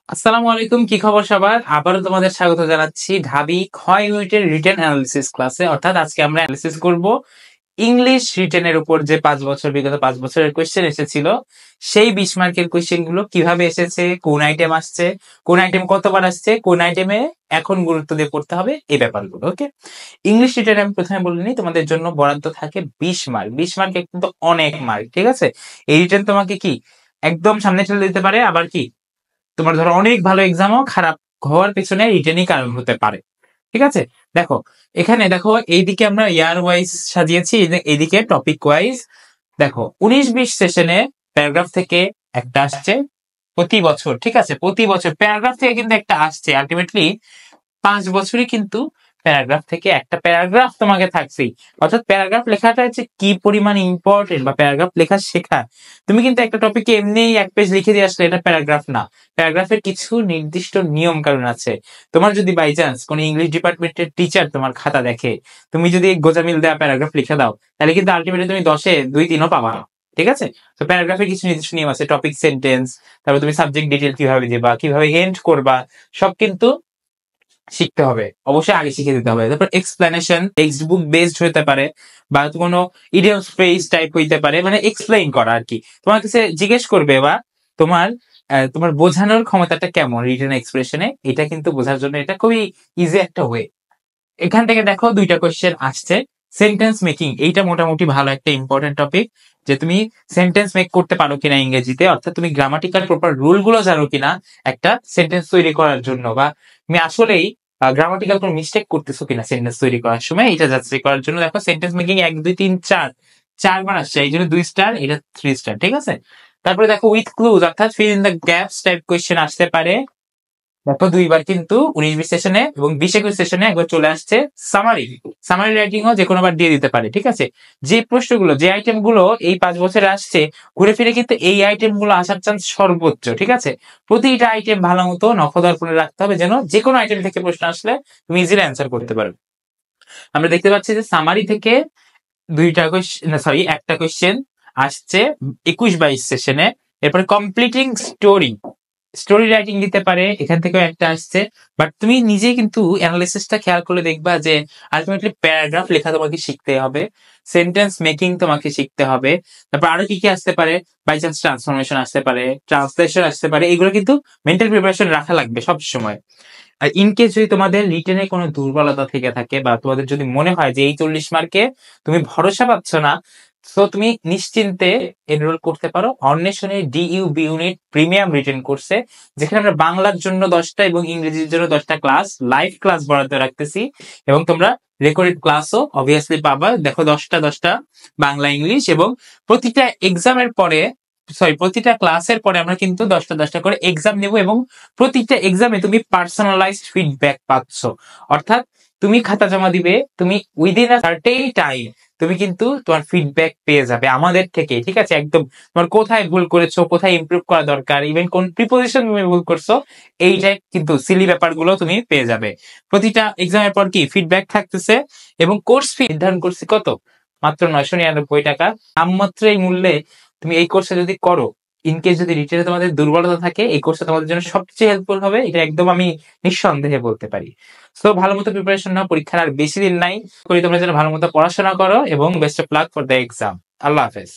আসসালামু আলাইকুম, কি খবর সবার? আবারও তোমাদের স্বাগত জানাচ্ছি ঢাবি খ ইউনিটের রিটেন অ্যানালিসিস ক্লাসে। অর্থাৎ আজকে আমরা অ্যানালিসিস করব ইংলিশ রিটেনের উপর যে বিগত 5 বছরের কোয়েশ্চেন এসেছিল, সেই 20 মার্কের কোয়েশ্চেন গুলো কিভাবে এসেছে, কোন আইটেম আসছে, কোন আইটেম কতবার আসছে, কোন আইটেমে এখন গুরুত্ব দিয়ে পড়তে হবে, এই ব্যাপারগুলো। ওকে, ইংলিশ রিটেন আমি প্রথমে বলে নিই, তোমাদের জন্য বরাদ্দ থাকে 20 মার্ক। 20 মার্ক কিন্তু অনেক মার্ক, ঠিক আছে? এই রিটেন তোমাকে কি একদম সামনে ঠেলে দিতে পারে, আবার কি তোমার ধরো অনেক ভালো এক্সামও খারাপ হওয়ার পেছনে রিটেনই কারণ হতে পারে। ঠিক আছে, দেখো এখানে দেখো এইদিকে আমরা ইয়ার ওয়াইজ সাজিয়েছি, এইদিকে টপিক ওয়াইজ। দেখো 19-20 সেশনে প্যারাগ্রাফ থেকে একটা আসছে প্রতি বছর। ঠিক আছে, প্রতি বছর প্যারাগ্রাফ থেকে কিন্তু একটা আসছে। আলটিমেটলি 5 বছরই কিন্তু প্যারাগ্রাফ থেকে একটা প্যারাগ্রাফ তোমাকে থাকছেই। অর্থাৎ প্যারাগ্রাফ লেখাটা হচ্ছে কি পরিমাণ ইম্পর্টেন্ট, বা প্যারাগ্রাফ লেখা শেখা। তুমি কিন্তু একটা টপিকে এমনি 1 পেজ লিখে দিয়ে আসলে এটা প্যারাগ্রাফ না। প্যারাগ্রাফের কিছু নির্দিষ্ট নিয়ম কারণ আছে। তোমার যদি বাই চান্স কোন ইংলিশ ডিপার্টমেন্টের টিচার তোমার খাতা দেখে, তুমি যদি গোজামিল দেওয়া প্যারাগ্রাফ লিখে দাও, তাহলে কিন্তু আলটিমেটলি তুমি 10-এ 2-3ও পাবা না। ঠিক আছে, তো প্যারাগ্রাফের কিছু নির্দিষ্ট নিয়ম আছে, টপিক, সেন্টেন্স, তারপর তুমি সাবজেক্ট ডিটেল কিভাবে দিবা, কিভাবে এন্ড করবা, সব কিন্তু শিখতে হবে। অবশ্যই আগে শিখে দিতে হবে। তারপর এক্সপ্লেনেশন টেক্সট বুক বেসড হতে পারে, বা কোনো ইডিয়মস ফ্রেজ টাইপ হইতে পারে, মানে এক্সপ্লেইন করা আর কি। তোমার কাছে জিজ্ঞেস করবে, বা তোমার তোমার বোঝানোর ক্ষমতাটা কেমন রিটেন এক্সপ্রেশনে, এটা কিন্তু বোঝার জন্য এটা খুবই ইজি একটা ওয়ে। এখান থেকে দেখো 2টা কোয়েশ্চেন আসছে। সেন্টেন্স মেকিং, এইটা মোটামুটি ভালো একটা ইম্পর্টেন্ট টপিক, যে তুমি সেন্টেন্স মেক করতে পারো কিনা ইংরেজিতে, অর্থাৎ তুমি গ্রামাটিক্যাল প্রপার রুল গুলো জানো কিনা একটা সেন্টেন্স তৈরি করার জন্য, বা তুমি আসলেই গ্রামাটিক্যাল কোনো মিস্টেক করতেছো কিনা সেন্টেন্স তৈরি করার সময়, এটা যাচাই করার জন্য দেখো সেন্টেন্স মেকিং 1 2 3 4 4বার আসছে, এই জন্য 2 স্টার, এটা 3 স্টার। ঠিক আছে, তারপরে দেখো উইথ ক্লুজ, অর্থাৎ fill in the gaps type question আসতে পারে। দেখো 2বার কিন্তু 19-20 সেশনে এবং 20-21 সেশনে একবার চলে আসছে সামারি। সামারি রাইটিংও যে কোনো বার দিয়ে দিতে পারে। ঠিক আছে, যে প্রশ্নগুলো, যে আইটেম গুলো এই 5 বছরে আসছে, ঘুরে ফিরে কিন্তু এই আইটেম গুলো আসার চান্স সর্বোচ্চ। ঠিক আছে, প্রতিটা আইটেম ভালো মতো নখদর্পণে রাখতে হবে, যেন যে কোনো আইটেম থেকে প্রশ্ন আসলে তুমি ইজিলি অ্যান্সার করতে পারো। আমরা দেখতে পাচ্ছি যে সামারি থেকে 2টা কোয়েশ্চেন, সরি 1টা কোয়েশ্চেন আসছে 21-22 সেশনে। এরপরে কমপ্লিটিং স্টোরি, স্টোরি রাইটিং দিতে পারে, এখান থেকেও একটা আসছে। বাট তুমি নিজে কিন্তু অ্যানালিসিসটা খেয়াল করে দেখবা যে আলটিমেটলি প্যারাগ্রাফ লেখা তোমাকে শিখতে হবে, সেন্টেন্স মেকিং তোমাকে শিখতে হবে। তারপর আরো কি কি আসতে পারে, বাই চান্স ট্রান্সফরমেশন আসতে পারে, ট্রান্সলেশন আসতে পারে। এগুলো কিন্তু মেন্টাল প্রিপারেশন রাখা লাগবে সব সময়। আর ইনকেস যদি তোমাদের রিটেনে কোনো দুর্বলতা থেকে থাকে, বা তোমাদের যদি মনে হয় যে এই 40 মার্কে তুমি ভরসা পাচ্ছ না, তো তুমি নিশ্চিন্তে এনরোল করতে পারো অন্বেষণের ডিইউবি ইউনিট প্রিমিয়াম রিটেন কোর্সে, যেখানে আমরা বাংলার জন্য 10টা এবং ইংরেজির জন্য 10টা ক্লাস, লাইভ ক্লাস বরাদ্দ রাখতেছি। এবং তোমরা রেকর্ডেড ক্লাসও অবভিয়াসলি পাবা। দেখো 10টা বাংলা, ইংলিশ, এবং প্রতিটা এক্সামের পরে, সরি প্রতিটা ক্লাসের পরে আমরা কিন্তু 10টা করে এক্সাম নেব, এবং প্রতিটা এক্সামে তুমি পার্সোনালাইজড ফিডব্যাক পাচ্ছ। অর্থাৎ তুমি খাতা জমা দিবে, তুমি উইদিন আ সার্টেন টাইম তুমি কিন্তু তোমার ফিডব্যাক পেয়ে যাবে আমাদের থেকে। ঠিক আছে, একদম তোমার কোথায় ভুল করেছো, কোথায় ইমপ্রুভ করা দরকার, ইভেন কোন প্রিপোজিশন তুমি ভুল করছো, এইটাই কিন্তু সিলি ব্যাপারগুলো তুমি পেয়ে যাবে। প্রতিটা এক্সামের পর কি ফিডব্যাক থাকতেছে, এবং কোর্স ফি নির্ধারণ করছি কত, মাত্র 999 টাকা। নামমাত্র এই মূল্যে তুমি এই কোর্সে যদি করো, ইনকেস যদি রিটেনে তোমাদের দুর্বলতা থাকে, এই কোর্সটা তোমাদের জন্য সবচেয়ে হেল্পফুল হবে, এটা একদম আমি নিঃসন্দেহে বলতে পারি। সো ভালো মতো প্রিপারেশন নাও, পরীক্ষার আর বেশি দিন নাই। করি তোমরা যেন ভালো মতো পড়াশোনা করো, এবং best of luck for the exam. আল্লাহ হাফেজ।